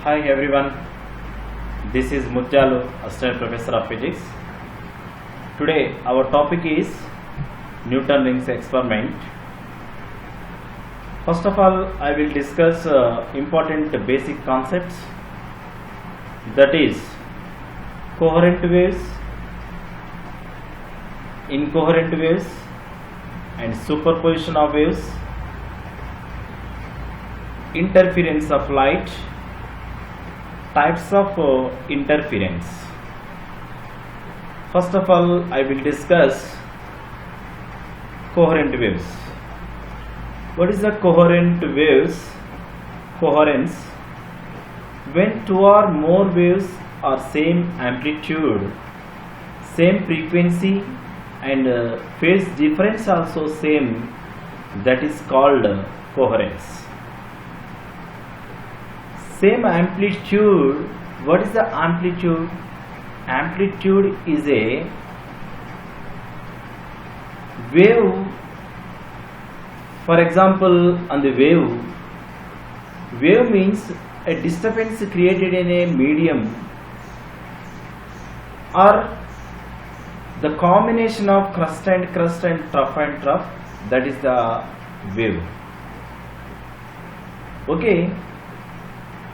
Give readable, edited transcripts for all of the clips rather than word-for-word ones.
Hi everyone, this is Mujjalu, Assistant Professor of Physics. Today our topic is Newton rings experiment. First of all, I will discuss important basic concepts, that is coherent waves, incoherent waves and superposition of waves, interference of light, types of interference. First of all, I will discuss coherent waves. What is the coherent waves? Coherence: when two or more waves are same amplitude, same frequency and phase difference also same, that is called coherence. Same amplitude. What is the amplitude? Amplitude is a wave. For example, on the wave means a disturbance created in a medium or the combination of crust and trough and trough, that is the wave. Okay.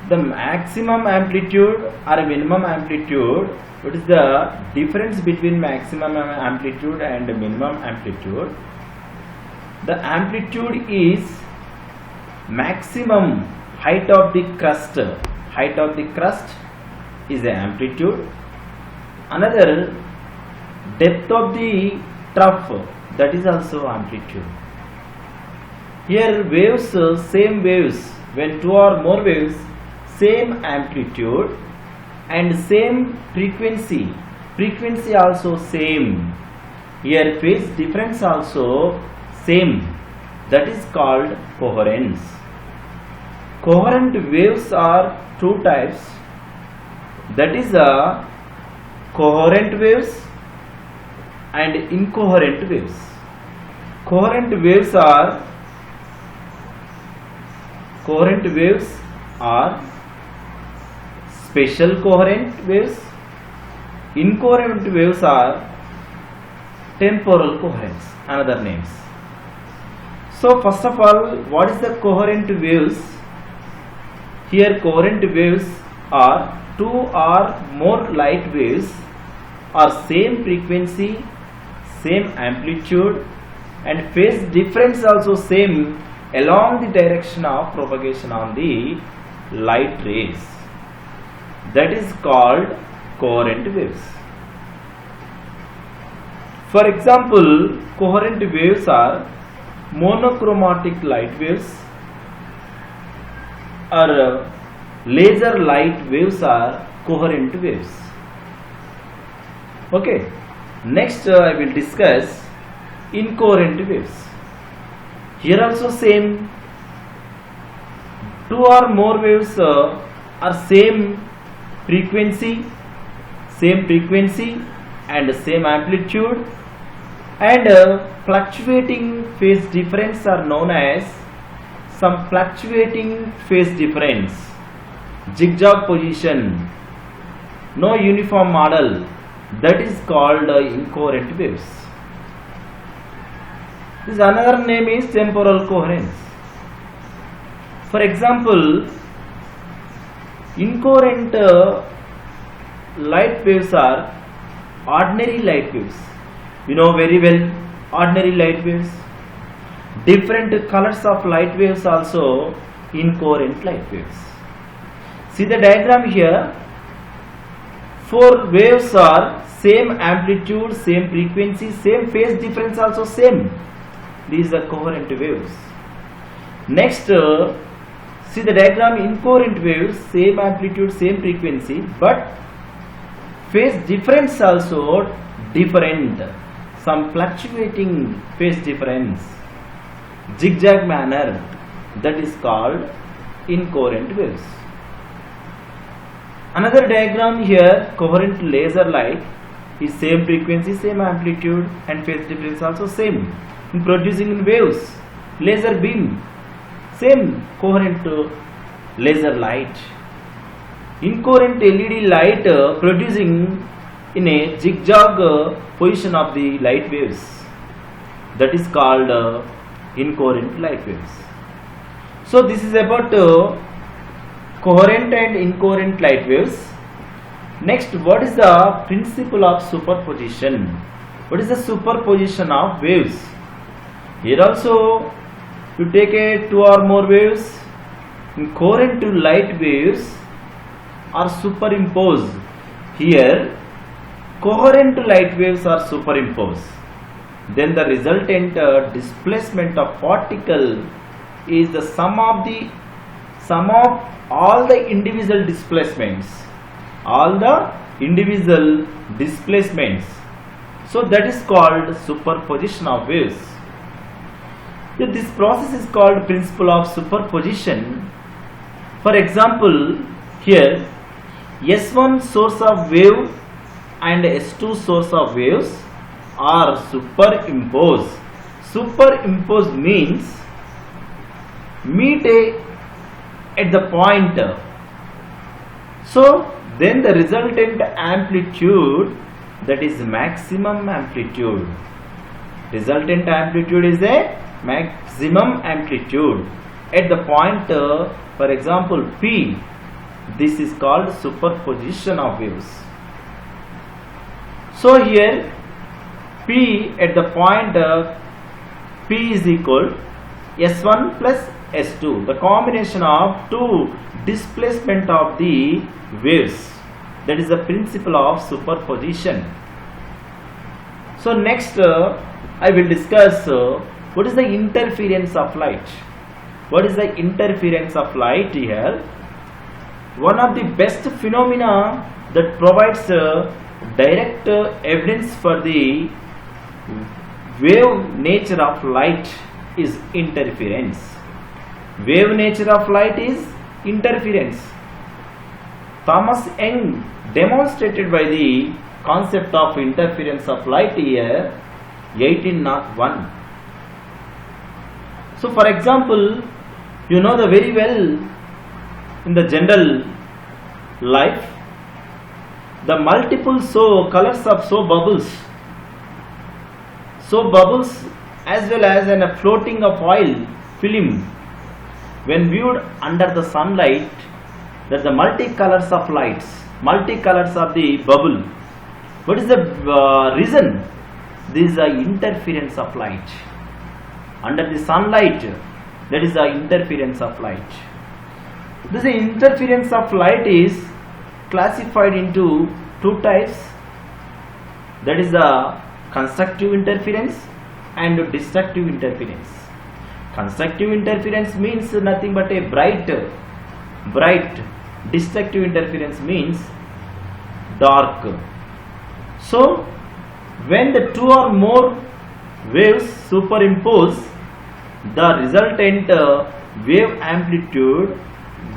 The maximum amplitude or minimum amplitude, what is the difference between maximum amplitude and minimum amplitude? The amplitude is maximum height of the crust. Height of the crust is the amplitude. Another, depth of the trough, that is also amplitude. Here waves, same waves, when two or more waves, same amplitude and same frequency also same, here phase difference also same, that is called coherence. Coherent waves are two types, that is coherent waves and incoherent waves. Coherent waves are special coherent waves. Incoherent waves are temporal coherence, another names. So first of all, what is the coherent waves? Here coherent waves are two or more light waves are same frequency, same amplitude and phase difference also same along the direction of propagation on the light rays. That is called coherent waves. For example, coherent waves are monochromatic light waves or laser light waves are coherent waves. Okay. Next I will discuss incoherent waves. Here also same, two or more waves are same frequency and same amplitude and fluctuating phase difference are known as some fluctuating phase difference, zigzag position, no uniform model, that is called incoherent waves. This another name is temporal coherence. For example, incoherent light waves are ordinary light waves. You know very well ordinary light waves. Different colors of light waves also incoherent light waves. See the diagram here. Four waves are same amplitude, same frequency, same phase difference also same. These are coherent waves. Next, see the diagram. Incoherent waves, same amplitude, same frequency, but phase difference also different, some fluctuating phase difference, zigzag manner, that is called incoherent waves. Another diagram here, coherent laser light is same frequency, same amplitude and phase difference also same, in producing waves. Laser beam, same coherent laser light. incoherent LED light producing in a zigzag position of the light waves. That is called incoherent light waves. So this is about coherent and incoherent light waves. Next, what is the principle of superposition? What is the superposition of waves? Here also you take a two or more waves, coherent to light waves are superimposed. Here coherent light waves are superimposed. Then the resultant displacement of particle is the sum of all the individual displacements. So that is called superposition of waves. This process is called principle of superposition. For example, here S1 source of wave and S2 source of waves are superimposed. Superimposed means meet at the point. So then the resultant amplitude, that is maximum amplitude. Resultant amplitude is a maximum amplitude at the point, for example P. This is called superposition of waves. So here P at the point P is equal S1 plus S2, the combination of two displacement of the waves. That is the principle of superposition. So next I will discuss what is the interference of light. What is the interference of light here? One of the best phenomena that provides direct evidence for the wave nature of light is interference. Wave nature of light is interference. Thomas Young demonstrated by the concept of interference of light year 1801. So for example, you know the very well in the general life, the multiple colors of bubbles as well as in a floating of oil film, when viewed under the sunlight, that the multicolors of lights, multicolors of the bubble. What is the reason? This is the interference of light under the sunlight. That is the interference of light. This interference of light is classified into two types. That is the constructive interference and destructive interference. Constructive interference means nothing but a bright. Destructive interference means dark. So when the two or more waves superimpose, the resultant wave amplitude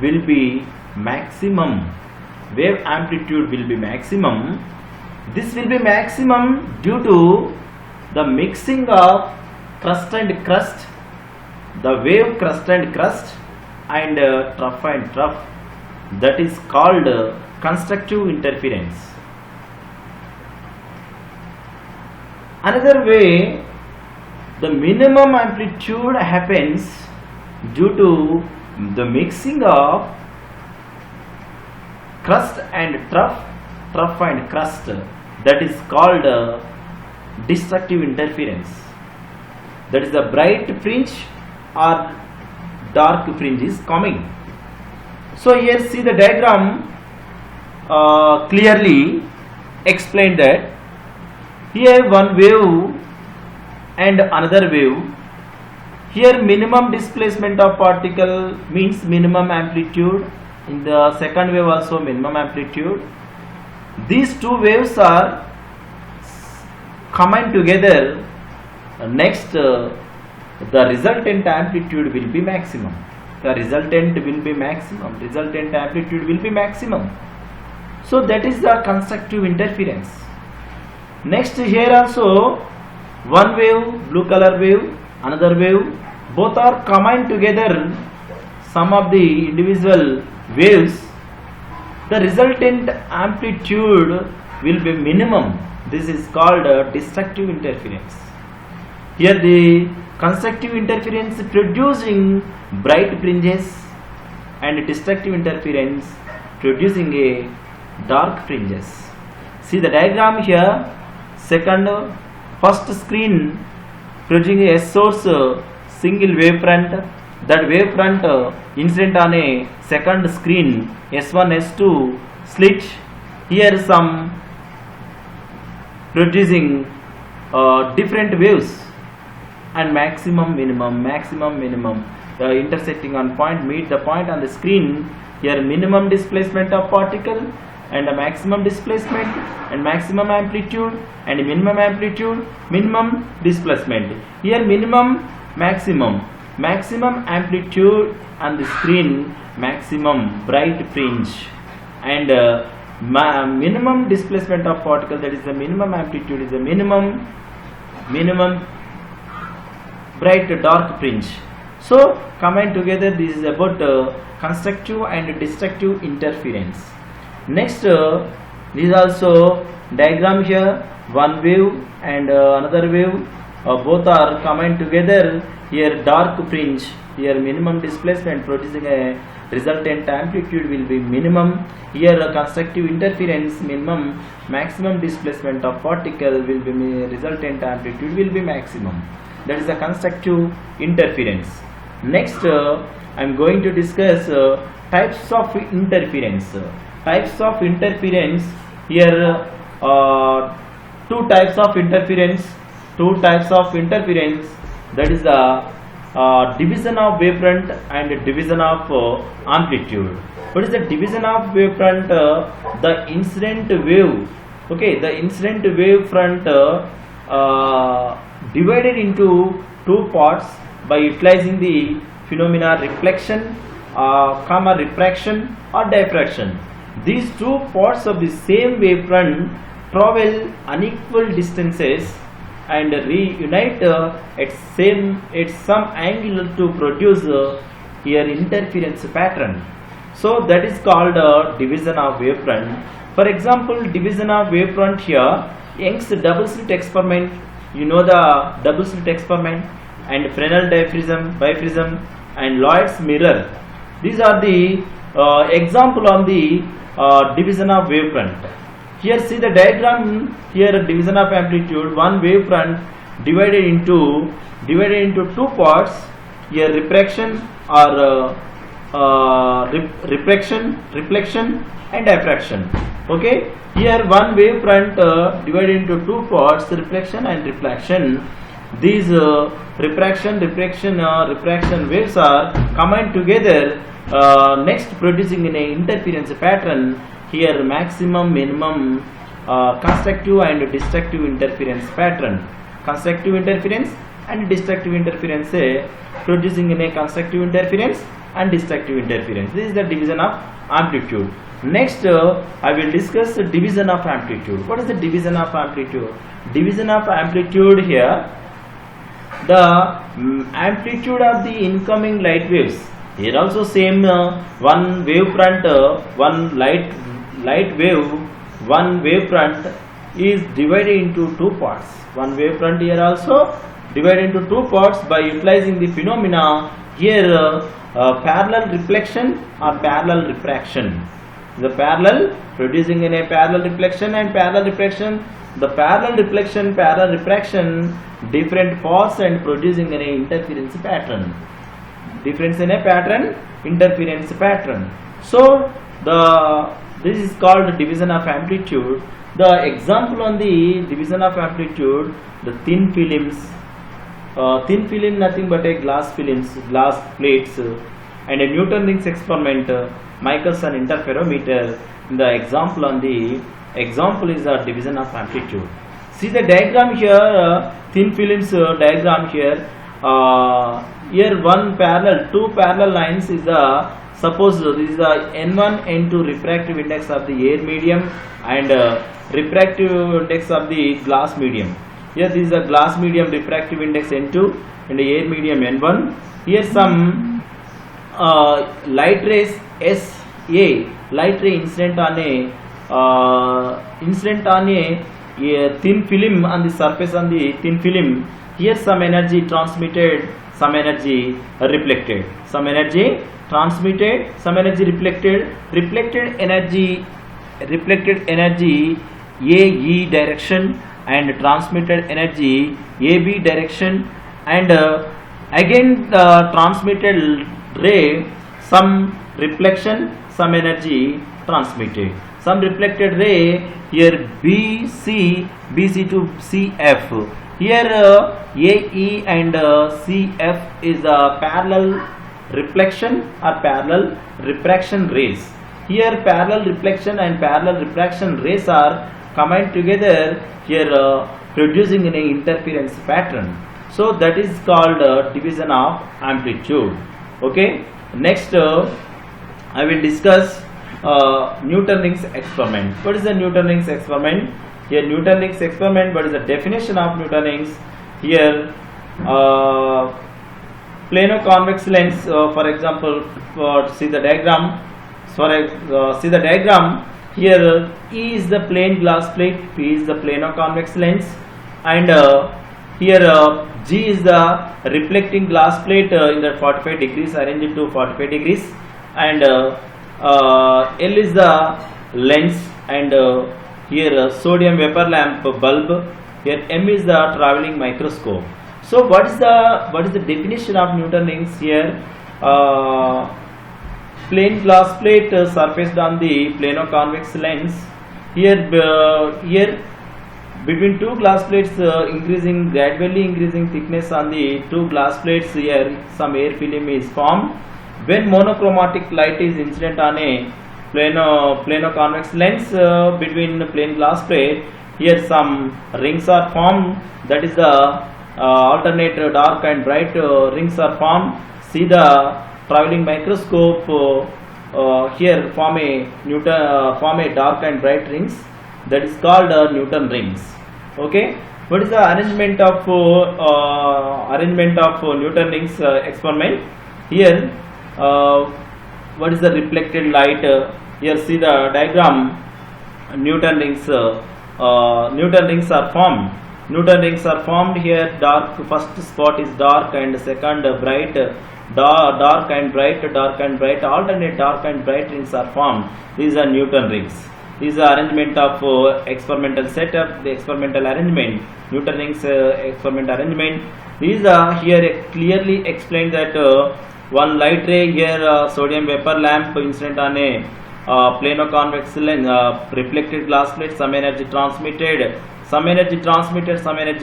will be maximum. Wave amplitude will be maximum. This will be maximum due to the mixing of crust and crust, the wave crust and crust, and trough and trough. That is called constructive interference. Another way, the minimum amplitude happens due to the mixing of crust and trough, trough and crust. That is called destructive interference. That is the bright fringe or dark fringe is coming. So here see the diagram clearly explained that here one wave and another wave. Here minimum displacement of particle means minimum amplitude. In the second wave also minimum amplitude. These two waves are combined together. Next the resultant amplitude will be maximum. The resultant will be maximum. Resultant amplitude will be maximum. So that is the constructive interference. Next here also one wave, blue color wave, another wave, both are combined together. Some of the individual waves the resultant amplitude will be minimum. This is called destructive interference. Here the constructive interference producing bright fringes and destructive interference producing a dark fringes. See the diagram here. First screen producing a source single wavefront. That wavefront incident on a second screen S1 S2 slit. Here some producing different waves and maximum minimum intersecting on point, meet the point on the screen. Here minimum displacement of particle and a maximum displacement and maximum amplitude and minimum amplitude, minimum displacement. Here minimum maximum amplitude on the screen, maximum bright fringe and minimum displacement of particle, that is the minimum amplitude is the minimum bright dark fringe. So combined together, this is about constructive and destructive interference. Next this is also diagram here, one wave and another wave, both are combined together. Here dark fringe, here minimum displacement producing a resultant amplitude will be minimum. Here constructive interference minimum, maximum displacement of particle will be resultant amplitude will be maximum. That is the constructive interference. Next I am going to discuss types of interference. Types of interference, here two types of interference, that is the division of wavefront and division of amplitude. What is the division of wavefront? The incident wave, okay, the incident wavefront divided into two parts by utilizing the phenomena reflection, refraction or diffraction. These two parts of the same wavefront travel unequal distances and reunite at some angle to produce here interference pattern. So that is called division of wavefront. For example, division of wavefront here, Young's double slit experiment, you know the double slit experiment, and Fresnel biprism and Lloyd's mirror. These are the example on the division of wavefront. Here see the diagram, here division of amplitude, one wavefront divided into two parts, here refraction or reflection and diffraction. Okay, here one wavefront divided into two parts, reflection and reflection. These refraction waves are combined together, next producing in a interference pattern. Here maximum minimum constructive and destructive interference pattern. Constructive interference and destructive interference producing in a constructive interference and destructive interference. This is the division of amplitude. Next I will discuss the division of amplitude. What is the division of amplitude? Division of amplitude, here the amplitude of the incoming light waves. Here also same, one wavefront, one light wave, one wavefront is divided into two parts. One wavefront here also divided into two parts by utilizing the phenomena here parallel reflection or parallel refraction. The parallel producing in a parallel reflection and parallel refraction. The parallel reflection, parallel refraction, different paths and producing an interference pattern. Difference in a pattern, interference pattern. So this is called division of amplitude. The example on the division of amplitude, the thin films. Thin film nothing but a glass plates, and a Newton rings experiment, Michelson interferometer. The example on the example is a division of amplitude. See the diagram here, thin films diagram here. Here two parallel lines is the, suppose this is the N1 N2 refractive index of the air medium and refractive index of the glass medium. Here this is a glass medium refractive index N2 and the air medium N1. Here some light rays S A, light ray incident on a thin film on the surface on the thin film. Here some energy transmitted, some energy reflected. Some energy transmitted, some energy reflected. Reflected energy AE direction and transmitted energy AB direction, and again the transmitted ray, some reflection, some energy transmitted. Some reflected ray here BC to CF. Here AE and CF is a parallel reflection or parallel refraction rays. Here parallel reflection and parallel refraction rays are combined together here, producing an interference pattern. So that is called division of amplitude. Okay. Next I will discuss Newton-Rings experiment. What is the Newton-Rings experiment? Here Newton-Rings experiment. What is the definition of Newton-Rings? Here plano-convex lens. For example, see the diagram. See the diagram. Here E is the plane glass plate, P is the plano-convex lens, and here G is the reflecting glass plate in the 45 degrees, arranged to 45 degrees, and L is the lens, and here sodium vapor lamp bulb. Here M is the traveling microscope. So what is the definition of Newton rings here? Plain glass plate surfaced on the plano-convex lens. Here between two glass plates, gradually increasing thickness on the two glass plates, here some air film is formed. When monochromatic light is incident on a plano-convex lens between plain glass plate, here some rings are formed. That is the alternate dark and bright rings are formed. See the traveling microscope here form a dark and bright rings. That is called Newton rings. Okay. What is the arrangement of Newton rings experiment? Here what is the reflected light? Here see the diagram. Newton rings are formed. Newton rings are formed here. Dark, first spot is dark and second bright. Dark and bright, alternate dark and bright rings are formed. These are Newton rings. This is the arrangement of experimental setup, the experimental arrangement, Newton rings experiment arrangement. These are here clearly explained that one light ray here, sodium vapor lamp incident on a plano-convex lens, reflected glass plate, some energy transmitted, some energy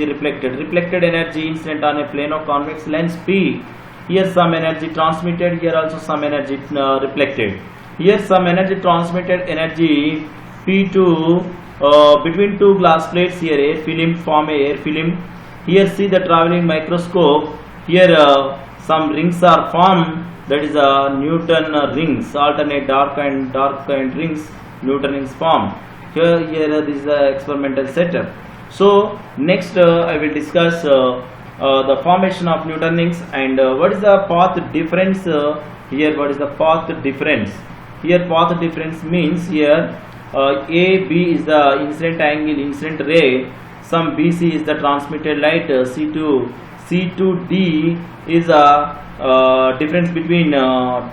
reflected. Reflected energy incident on a plano-convex lens P. Here some energy transmitted, here also some energy reflected. Here some energy transmitted, energy P2 between two glass plates. Here air film, form a air film. Here see the traveling microscope. Here some rings are formed. That is Newton rings, alternate dark and rings, Newton rings formed. Here this is the experimental setup. So next I will discuss the formation of Newton rings and what is the path difference. Here what is the path difference? Here path difference means here A, B is the incident angle, incident ray, some BC is the transmitted light, C2D is a difference between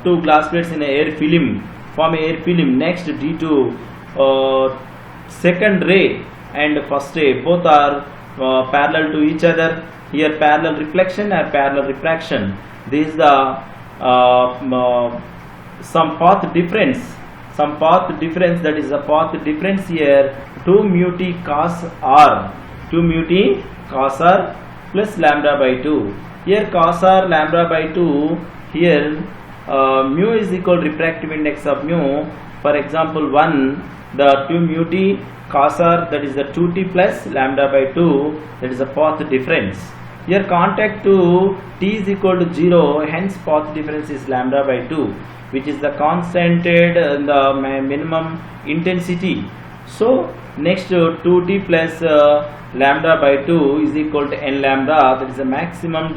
two glass plates in a air film, form a air film. Next D2 second ray and first ray, both are parallel to each other. Here parallel reflection and parallel refraction. This is the some path difference. That is the path difference here 2 mu t cos r, 2 mu t cos r plus lambda by 2. Here cos r lambda by 2. Here mu is equal refractive index of mu. For example 1, the 2 mu t cos r, that is the 2t plus lambda by 2, that is the path difference. Here contact to t is equal to 0, hence path difference is lambda by 2, which is the constanted the minimum intensity. So next 2t plus lambda by 2 is equal to n lambda, that is the maximum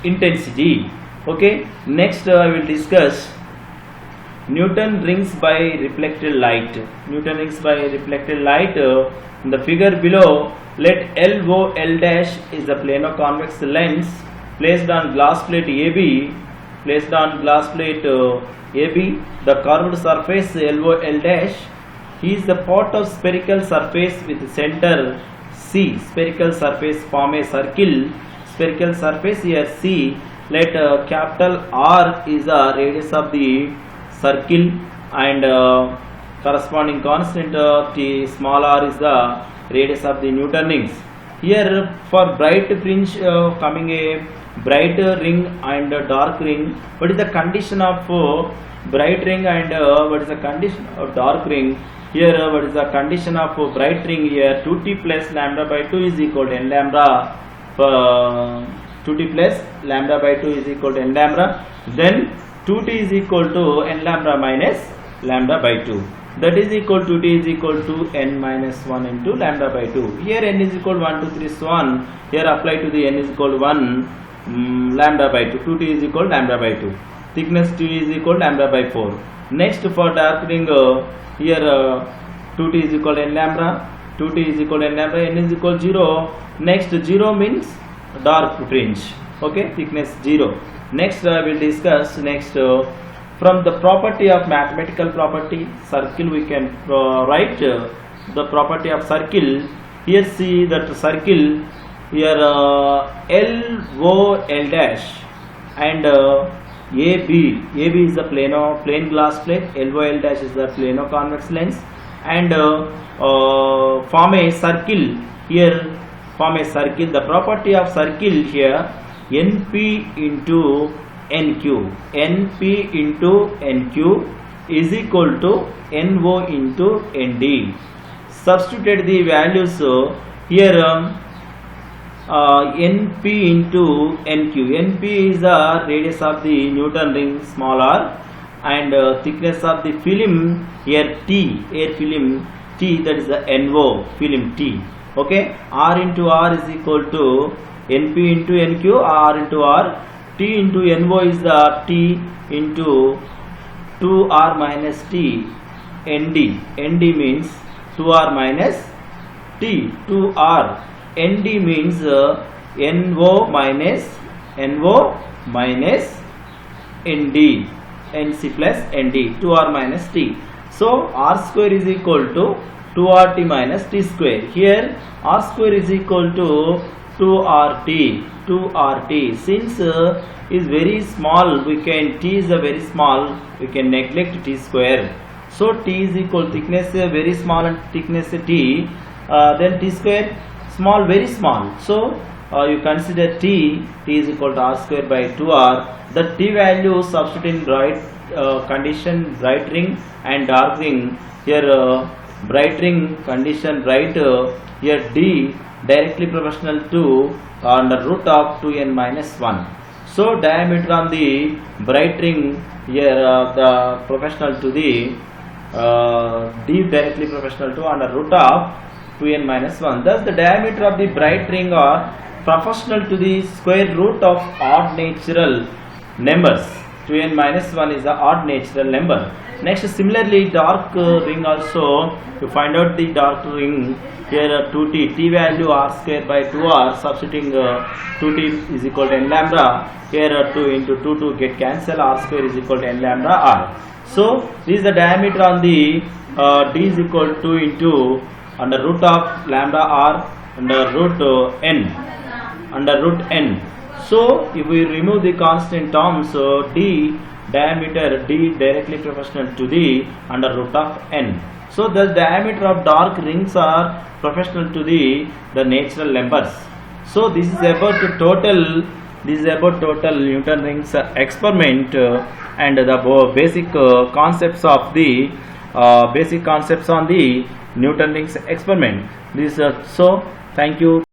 intensity. Okay, next I will discuss Newton rings by reflected light. Newton rings by reflected light. In the figure below, let LOL dash is the plano convex lens placed on glass plate AB. Placed on glass plate AB, the curved surface LOL dash is the part of spherical surface with center C. Spherical surface form a circle. Spherical surface here C. Let capital R is the radius of the circle and corresponding constant T small r is the radius of the Newton rings. Here for bright fringe coming a bright ring and dark ring. What is the condition of bright ring and what is the condition of dark ring? Here what is the condition of bright ring? Here 2t plus lambda by 2 is equal to n lambda. 2t plus lambda by 2 is equal to n lambda. Then 2t is equal to n lambda minus lambda by 2. That is equal to t is equal to n minus 1 into lambda by 2. Here n is equal to 1, 2, 3, so on. Here apply to the n is equal to 1 lambda by 2. 2t is equal to lambda by 2. Thickness t is equal to lambda by 4. Next for dark ring here 2t is equal to n lambda. 2t is equal to n lambda. N is equal to 0. Next 0 means dark fringe. Okay, thickness 0. Next I will discuss next from the property of mathematical property circle we can write the property of circle. Here see that circle here LOL dash and AB is the plain glass plate. LOL dash is the plano convex lens and form a circle. Here form a circle. The property of circle here NP into NQ. NP into NQ is equal to NO into ND. Substitute the values here NP into NQ. NP is the radius of the Newton ring small r and thickness of the film here T, air film T, that is the NO film T. Okay, R into R is equal to NP into NQ, R into R. T into NO is the T into 2R minus T. ND. ND means 2R minus T. 2R. ND means NO minus ND. NC plus ND. 2R minus T. So R square is equal to 2RT minus T square. Here R square is equal to 2RT. Since is very small, we can T is a very small, we can neglect T square. So T is equal thickness very small and thickness T. Then T square small, very small. So you consider T is equal to R square by 2R. The T value substitute in right condition bright ring and dark ring. Here bright ring condition bright. Here D directly proportional to under root of 2n minus 1. So diameter on the bright ring here the proportional to the D directly proportional to under root of 2n minus 1. Thus the diameter of the bright ring are proportional to the square root of odd natural numbers. 2n minus 1 is the odd natural number. Next similarly dark ring also, to find out the dark ring here 2t, T value R square by 2R, substituting 2t is equal to n lambda. Here 2 into 2 to get cancel, R square is equal to n lambda R. So this is the diameter on the D is equal to 2 into under root of lambda R under root n. So if we remove the constant terms, D diameter D directly proportional to the under root of n. So the diameter of dark rings are proportional to the natural numbers. So this is about total Newton rings experiment and the basic concepts of the basic concepts on the Newton rings experiment. This so thank you.